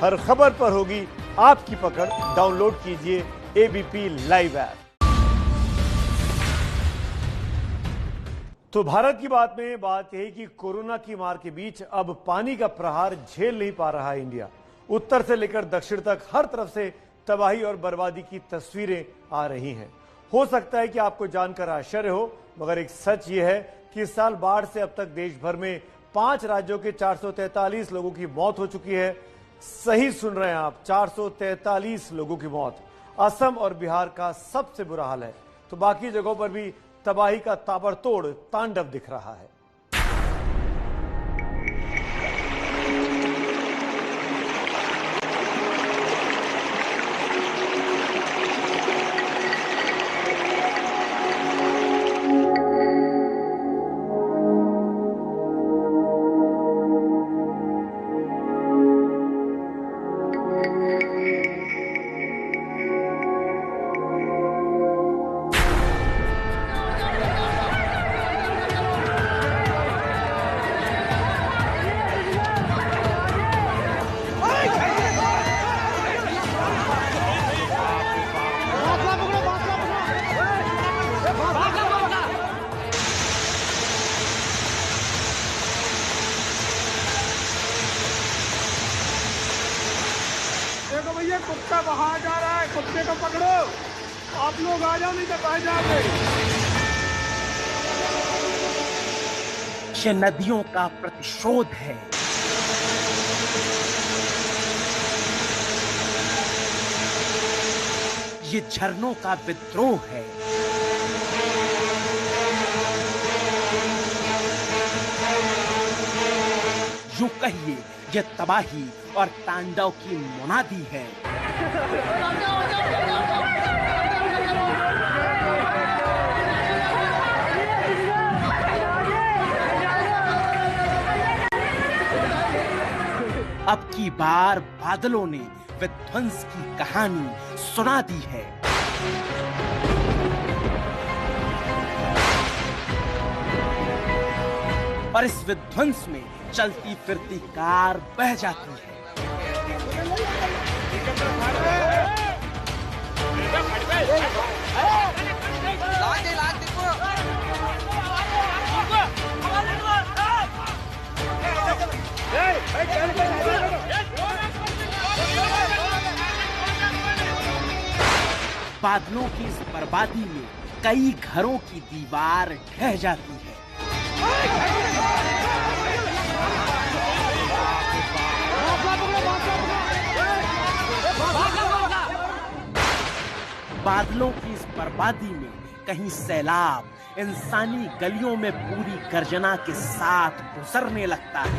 हर खबर पर होगी आपकी पकड़। डाउनलोड कीजिए एबीपी लाइव ऐप। तो भारत की बात में बात यही कि कोरोना की मार के बीच अब पानी का प्रहार झेल नहीं पा रहा है इंडिया। उत्तर से लेकर दक्षिण तक हर तरफ से तबाही और बर्बादी की तस्वीरें आ रही हैं। हो सकता है कि आपको जानकर आश्चर्य हो, मगर एक सच यह है कि इस साल बाढ़ से अब तक देश भर में 5 राज्यों के 443 लोगों की मौत हो चुकी है। सही सुन रहे हैं आप, 443 लोगों की मौत। असम और बिहार का सबसे बुरा हाल है, तो बाकी जगहों पर भी तबाही का ताबड़तोड़ तांडव दिख रहा है। देखो भैया, कुत्ता बाहर जा रहा है, कुत्ते को पकड़ो। आप लोग आ जाओ, नहीं तो बह जाओगे। ये नदियों का प्रतिशोध है। ये झरनों का विद्रोह है। यूं कहिए, ये तबाही और तांडव की मुनादी है। अब की बार बादलों ने विध्वंस की कहानी सुना दी है। और इस विध्वंस में चलती फिरती कार बह जाती है। बादलों की इस बर्बादी में कई घरों की दीवार ढह जाती है। बादलों की इस बर्बादी में कहीं सैलाब इंसानी गलियों में पूरी गर्जना के साथ गुजरने लगता है।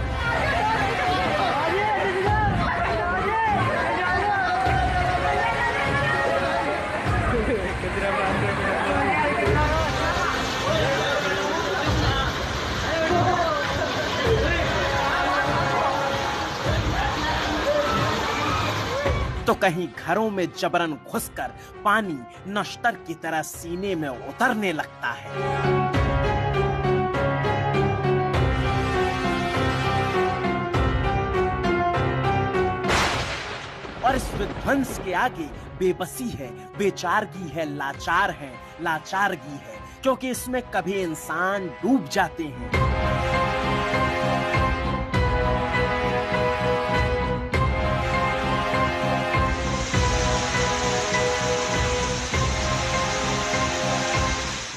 तो कहीं घरों में जबरन घुसकर पानी नश्तर की तरह सीने में उतरने लगता है। और इस विध्वंस के आगे बेबसी है, बेचारगी है, लाचारगी है, क्योंकि इसमें कभी इंसान डूब जाते हैं।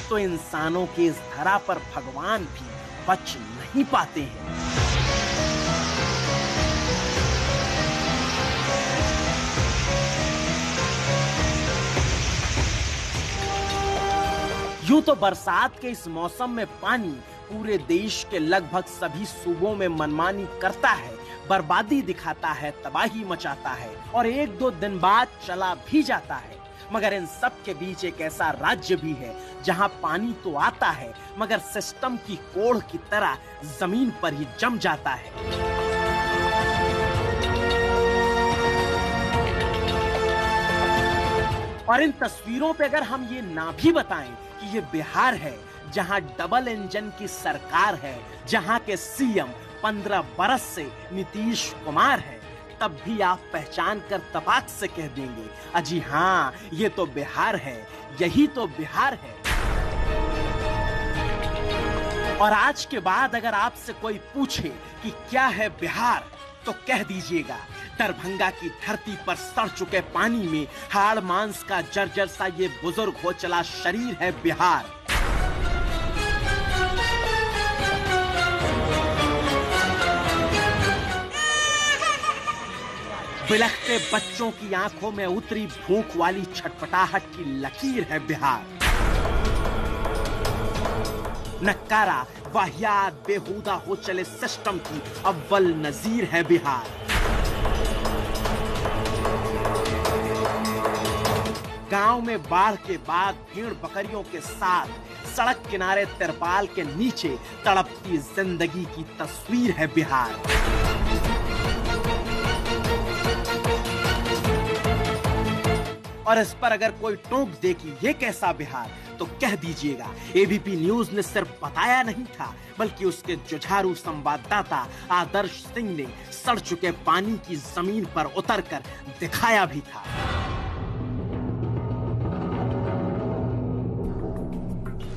तो इंसानों के इस धरा पर भगवान भी बच नहीं पाते हैं। यूं तो बरसात के इस मौसम में पानी पूरे देश के लगभग सभी सूबों में मनमानी करता है, बर्बादी दिखाता है, तबाही मचाता है और 1-2 दिन बाद चला भी जाता है। मगर इन सब के बीच एक ऐसा राज्य भी है जहां पानी तो आता है, मगर सिस्टम की कोढ़ की तरह जमीन पर ही जम जाता है। और इन तस्वीरों पे अगर हम ये ना भी बताएं कि ये बिहार है, जहां डबल इंजन की सरकार है, जहां के सीएम 15 बरस से नीतीश कुमार है, तब भी आप पहचान कर तपाक से कह देंगे, अजी हाँ, ये तो बिहार है, यही तो बिहार है। और आज के बाद अगर आपसे कोई पूछे कि क्या है बिहार, तो कह दीजिएगा, दरभंगा की धरती पर सड़ चुके पानी में हाड़ मांस का जर्जर सा ये बुजुर्ग हो चला शरीर है बिहार। बिलखते बच्चों की आंखों में उतरी भूख वाली छटपटाहट की लकीर है बिहार। नक्कारा वाहियात बेहुदा हो चले सिस्टम की अव्वल नजीर है बिहार। गांव में बाढ़ के बाद भेड़ बकरियों के साथ सड़क किनारे तिरपाल के नीचे तड़पती जिंदगी की तस्वीर है बिहार। और इस पर अगर कोई टोक दे कि ये कैसा बिहार, तो कह दीजिएगा, एबीपी न्यूज ने सिर्फ बताया नहीं था, बल्कि उसके जुझारू संवाददाता आदर्श सिंह ने सड़ चुके पानी की जमीन पर उतरकर दिखाया भी था।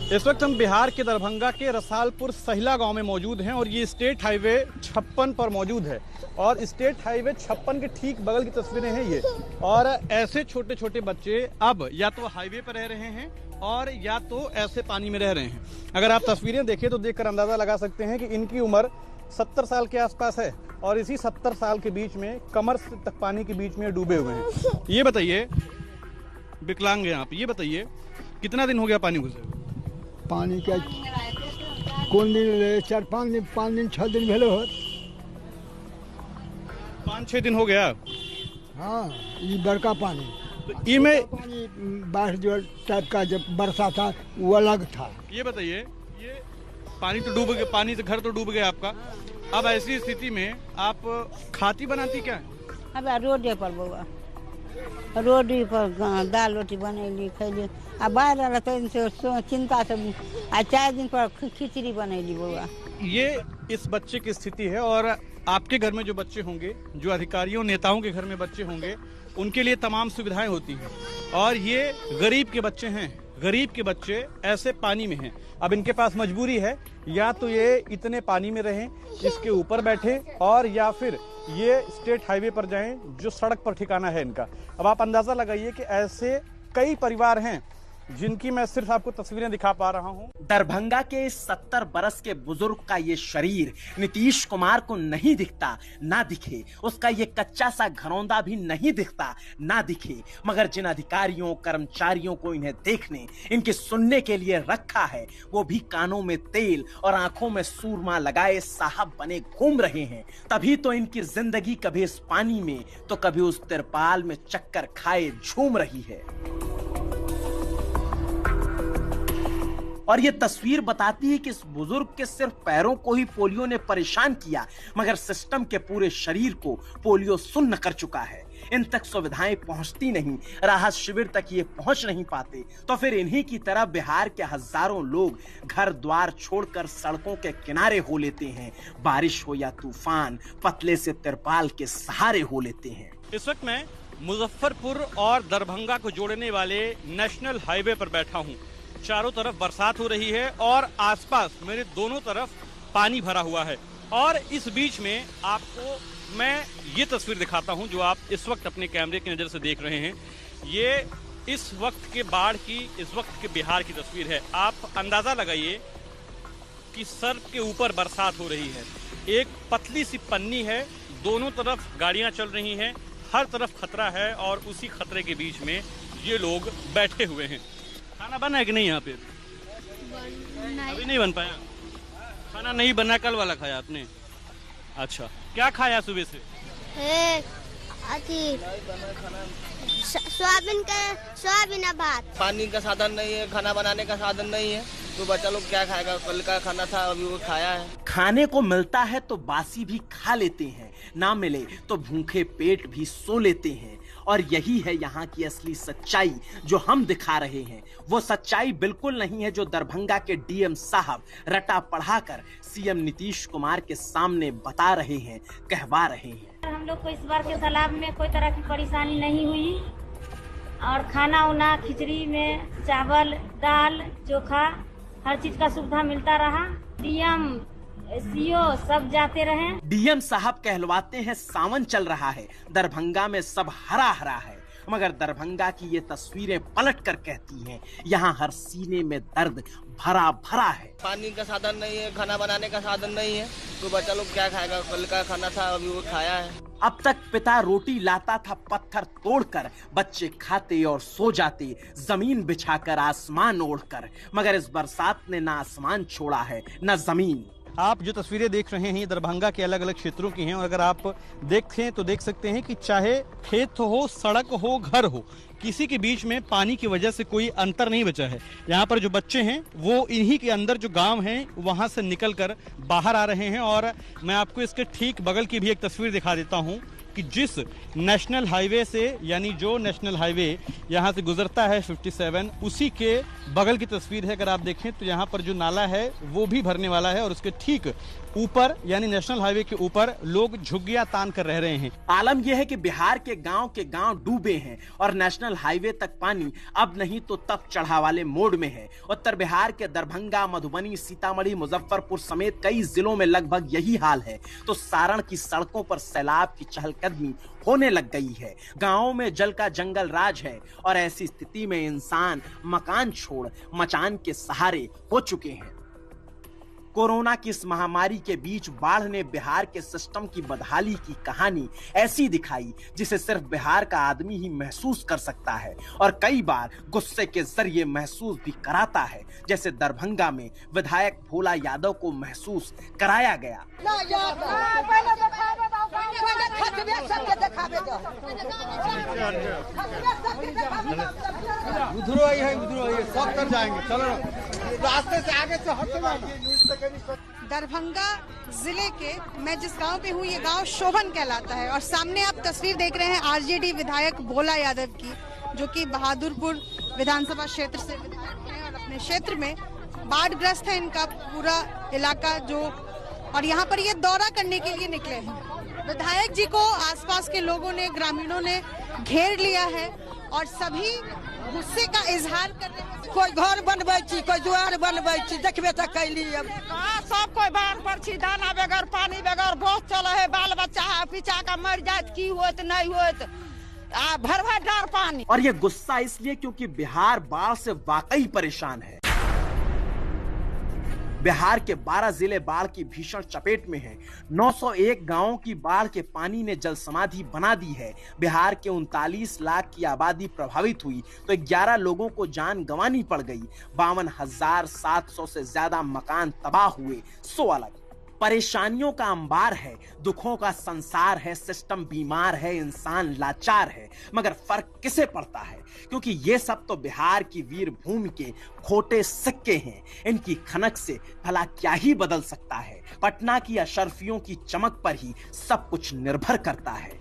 इस वक्त हम बिहार के दरभंगा के रसालपुर सहिला गांव में मौजूद हैं और ये स्टेट हाईवे 56 पर मौजूद है। और स्टेट हाईवे 56 के ठीक बगल की तस्वीरें हैं ये। और ऐसे छोटे छोटे बच्चे अब या तो हाईवे पर रह रहे हैं और या तो ऐसे पानी में रह रहे हैं। अगर आप तस्वीरें देखें तो देखकर अंदाजा लगा सकते हैं कि इनकी उम्र 70 साल के आसपास है और इसी 70 साल के बीच में कमर तक पानी के बीच में डूबे हुए हैं। ये बताइए, विकलांग हैं आप, ये बताइए कितना दिन हो गया पानी घुसे? पानी का कौन दिन 4-5 दिन 5 दिन 6 दिन भेलो हो। 5-6 दिन हो गया। हाँ, ये बड़का पानी तो ये में पानी बाढ़ जो टाइप का जब बरसा था वो अलग था। ये बताइए, ये पानी तो डूब गया, पानी से घर तो डूब गया आपका। अब ऐसी स्थिति में आप खाती बनाती क्या है? अब रोडे पर बउआ, रोडी पर दाल रोटी बनैली खैली। आ बाढ़ आल तो चिंता से 4 दिन पर खिचड़ी बनैली बउआ। ये इस बच्चे की स्थिति है। और आपके घर में जो बच्चे होंगे, जो अधिकारियों नेताओं के घर में बच्चे होंगे, उनके लिए तमाम सुविधाएं होती हैं। और ये गरीब के बच्चे हैं, गरीब के बच्चे ऐसे पानी में हैं। अब इनके पास मजबूरी है, या तो ये इतने पानी में रहें, इसके ऊपर बैठे, और या फिर ये स्टेट हाईवे पर जाएं जो सड़क पर ठिकाना है इनका। अब आप अंदाजा लगाइए कि ऐसे कई परिवार हैं जिनकी मैं सिर्फ आपको तस्वीरें दिखा पा रहा हूं। दरभंगा के 70 बरस के बुजुर्ग का ये शरीर नीतीश कुमार को नहीं दिखता, ना दिखे। उसका ये कच्चा सा घरौंदा भी नहीं दिखता, ना दिखे। मगर जिन अधिकारियों कर्मचारियों को इन्हें देखने, इनके सुनने के लिए रखा है, वो भी कानों में तेल और आंखों में सूरमा लगाए साहब बने घूम रहे हैं। तभी तो इनकी जिंदगी कभी इस पानी में तो कभी उस तिरपाल में चक्कर खाए झूम रही है। और ये तस्वीर बताती है कि इस बुजुर्ग के सिर्फ पैरों को ही पोलियो ने परेशान किया, मगर सिस्टम के पूरे शरीर को पोलियो सुन्न कर चुका है। इन तक सुविधाएं पहुंचती नहीं, राहत शिविर तक ये पहुंच नहीं पाते। तो फिर इन्हीं की तरह बिहार के हजारों लोग घर द्वार छोड़कर सड़कों के किनारे हो लेते हैं। बारिश हो या तूफान, पतले से तिरपाल के सहारे हो लेते हैं। इस वक्त मैं मुजफ्फरपुर और दरभंगा को जोड़ने वाले नेशनल हाईवे पर बैठा हूँ। चारों तरफ बरसात हो रही है और आसपास मेरे दोनों तरफ पानी भरा हुआ है। और इस बीच में आपको मैं ये तस्वीर दिखाता हूं जो आप इस वक्त अपने कैमरे की नज़र से देख रहे हैं। ये इस वक्त के बाढ़ की, इस वक्त के बिहार की तस्वीर है। आप अंदाज़ा लगाइए कि सर के ऊपर बरसात हो रही है। एक पतली सी पन्नी है, दोनों तरफ गाड़ियां चल रही हैं, हर तरफ खतरा है और उसी खतरे के बीच में ये लोग बैठे हुए हैं। खाना बना है कि नहीं यहाँ पे? अभी नहीं बन पाया। खाना नहीं बना, कल वाला खाया आपने? अच्छा, क्या खाया सुबह से? सोयाबीन भात। पानी का साधन नहीं है, खाना बनाने का साधन नहीं है, तो बच्चा लोग क्या खाएगा? कल का खाना था, अभी वो खाया है। खाने को मिलता है तो बासी भी खा लेते हैं, ना मिले तो भूखे पेट भी सो लेते हैं। और यही है यहाँ की असली सच्चाई जो हम दिखा रहे हैं। वो सच्चाई बिल्कुल नहीं है जो दरभंगा के डीएम साहब रटा पढ़ाकर सीएम नीतीश कुमार के सामने बता रहे हैं, कहवा रहे हैं। हम लोग को इस बार के तालाब में कोई तरह की परेशानी नहीं हुई और खाना उना खिचड़ी में चावल दाल चोखा हर चीज का सुविधा मिलता रहा। डीएम सीओ सब जाते रहे। डीएम साहब कहलवाते हैं सावन चल रहा है, दरभंगा में सब हरा हरा है, मगर दरभंगा की ये तस्वीरें पलट कर कहती हैं यहाँ हर सीने में दर्द भरा भरा है। पानी का साधन नहीं है, खाना बनाने का साधन नहीं है, तो बच्चा लोग क्या खाएगा? कल का खाना था अभी वो खाया है। अब तक पिता रोटी लाता था पत्थर तोड़कर, बच्चे खाते और सो जाते जमीन बिछाकर आसमान ओढ़कर, मगर इस बरसात ने ना आसमान छोड़ा है न जमीन। आप जो तस्वीरें देख रहे हैं ये दरभंगा के अलग अलग क्षेत्रों की हैं और अगर आप देखें तो देख सकते हैं कि चाहे खेत हो, सड़क हो, घर हो, किसी के बीच में पानी की वजह से कोई अंतर नहीं बचा है। यहाँ पर जो बच्चे हैं वो इन्हीं के अंदर जो गांव हैं वहां से निकलकर बाहर आ रहे हैं और मैं आपको इसके ठीक बगल की भी एक तस्वीर दिखा देता हूँ कि जिस नेशनल हाईवे से यानी जो नेशनल हाईवे यहाँ से गुजरता है 57 उसी के बगल की तस्वीर है। अगर आप देखें तो यहाँ पर जो नाला है वो भी भरने वाला है और उसके ठीक ऊपर यानी नेशनल हाईवे के ऊपर लोग झुग्गियां तान कर रह रहे हैं। आलम यह है कि बिहार के गांव डूबे हैं और नेशनल हाईवे तक पानी अब नहीं तो तब चढ़ा वाले मोड में है। उत्तर बिहार के दरभंगा, मधुबनी, सीतामढ़ी, मुजफ्फरपुर समेत कई जिलों में लगभग यही हाल है। तो सारण की सड़कों पर सैलाब की चहलकदमी होने लग गई है। गांवों में जल का जंगल राज है और ऐसी स्थिति में इंसान मकान छोड़ मचान के सहारे हो चुके हैं। कोरोना की इस महामारी के बीच बाढ़ ने बिहार के सिस्टम की बदहाली की कहानी ऐसी दिखाई जिसे सिर्फ बिहार का आदमी ही महसूस कर सकता है और कई बार गुस्से के जरिए महसूस भी कराता है, जैसे दरभंगा में विधायक भोला यादव को महसूस कराया गया। सब कर जाएंगे, चलो रास्ते से आगे से हटते। दरभंगा जिले के मैं जिस गांव पे हूँ ये गांव शोभन कहलाता है और सामने आप तस्वीर देख रहे हैं आरजेडी विधायक भोला यादव की, जो कि बहादुरपुर विधानसभा क्षेत्र से विधायक हैं और अपने क्षेत्र में बाढ़ग्रस्त है इनका पूरा इलाका जो, और यहाँ पर ये दौरा करने के लिए निकले हैं। विधायक जी को आसपास के लोगों ने, ग्रामीणों ने घेर लिया है और सभी गुस्से का इजहार कर रहे हैं। कोई घर बनबै छी, कोई द्वार बनबै छी, देखबे त कैली अब सब कोई बाढ़ पर छी, दाना बगैर पानी बगैर बहुत चल है, बाल बच्चा है पीछा का मर जात की होत नहीं होत, भर भर डर पानी। और ये गुस्सा इसलिए क्योंकि बिहार बाढ़ से वाकई परेशान है। बिहार के 12 जिले बाढ़ की भीषण चपेट में हैं। 901 गांवों की बाढ़ के पानी ने जल समाधि बना दी है। बिहार के 39 लाख की आबादी प्रभावित हुई तो 11 लोगों को जान गंवानी पड़ गई। 52,700 से ज्यादा मकान तबाह हुए। 100 अलग परेशानियों का अंबार है, दुखों का संसार है, सिस्टम बीमार है, इंसान लाचार है, मगर फर्क किसे पड़ता है? क्योंकि ये सब तो बिहार की वीर भूमि के खोटे सिक्के हैं। इनकी खनक से भला क्या ही बदल सकता है? पटना की अशरफियों की चमक पर ही सब कुछ निर्भर करता है।